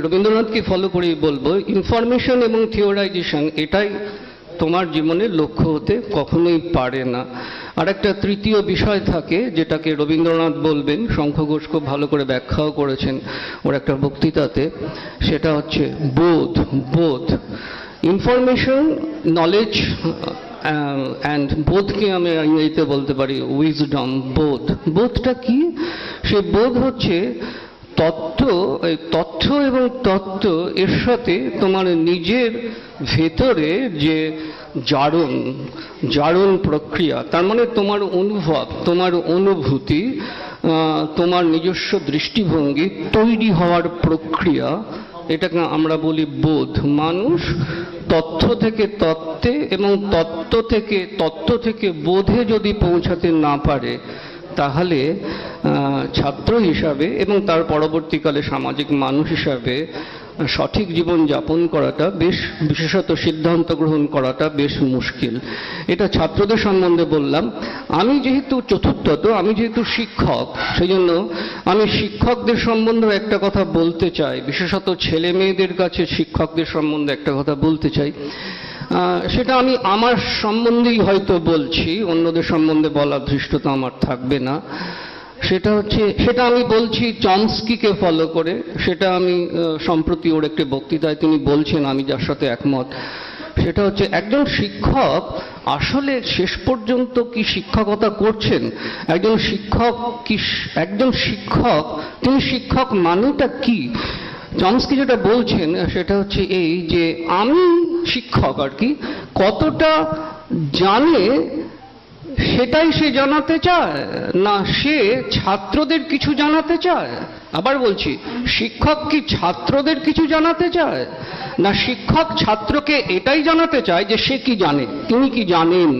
রবীন্দ্রনাথকে ফলো করেই বলবো, ইনফরমেশন এবং থিওরাইজেশন এটাই তোমার জীবনের লক্ষ্য হতে কখনোই পারে না। আর একটা তৃতীয় বিষয় থাকে যেটাকে রবীন্দ্রনাথ বলবেন, শঙ্খ ঘোষ খুব ভালো করে ব্যাখ্যাও করেছেন ওর একটা বক্তৃতাতে, সেটা হচ্ছে বোধ। বোধ, ইনফরমেশন, নলেজ অ্যান্ড বোধকে আমি ইংরেজিতে বলতে পারি উইজডম। বোধ, বোধটা কি? সে বোধ হচ্ছে তথ্য এবং তত্ত্ব এর সাথে তোমার নিজের ভেতরে যে জারণ প্রক্রিয়া, তার মানে তোমার অনুভব, তোমার অনুভূতি, তোমার নিজস্ব দৃষ্টিভঙ্গি তৈরি হওয়ার প্রক্রিয়া, এটাকে আমরা বলি বোধ। মানুষ তথ্য থেকে তত্ত্বে এবং তত্ত্ব থেকে বোধে যদি পৌঁছাতে না পারে, তাহলে ছাত্র হিসাবে এবং তার পরবর্তীকালে সামাজিক মানুষ হিসাবে সঠিক জীবন যাপন করাটা বেশ, বিশেষত সিদ্ধান্ত গ্রহণ করাটা বেশ মুশকিল। এটা ছাত্রদের সম্বন্ধে বললাম। আমি যেহেতু চতুর্থত, আমি যেহেতু শিক্ষক, সেই জন্য আমি শিক্ষকদের সম্বন্ধে একটা কথা বলতে চাই, বিশেষত ছেলে মেয়েদের কাছে শিক্ষকদের সম্বন্ধে একটা কথা বলতে চাই। সেটা আমি আমার সম্বন্ধেই হয়তো বলছি, অন্যদের সম্বন্ধে বলার ধৃষ্টতা আমার থাকবে না। সেটা আমি বলছি চমস্কিকে ফলো করে। সেটা আমি সম্প্রতি ওর একটি বক্তৃতায় তিনি বলছেন, আমি যার সাথে একমত। সেটা হচ্ছে একজন শিক্ষক আসলে শেষ পর্যন্ত কি শিক্ষকতা করছেন, একজন শিক্ষক তিনি শিক্ষক মানেটা কি? চমস্কি যেটা বলছেন সেটা হচ্ছে এই যে আমি শিক্ষক আর কি কতটা জানে সেটাই সে জানাতে চায়, না সে ছাত্রদের কিছু জানাতে চায়। আবার বলছি, শিক্ষক কি ছাত্রদের কিছু জানাতে চায়, না শিক্ষক ছাত্রকে এটাই জানাতে চায় যে সে কি জানে, তিনি কি জানেন।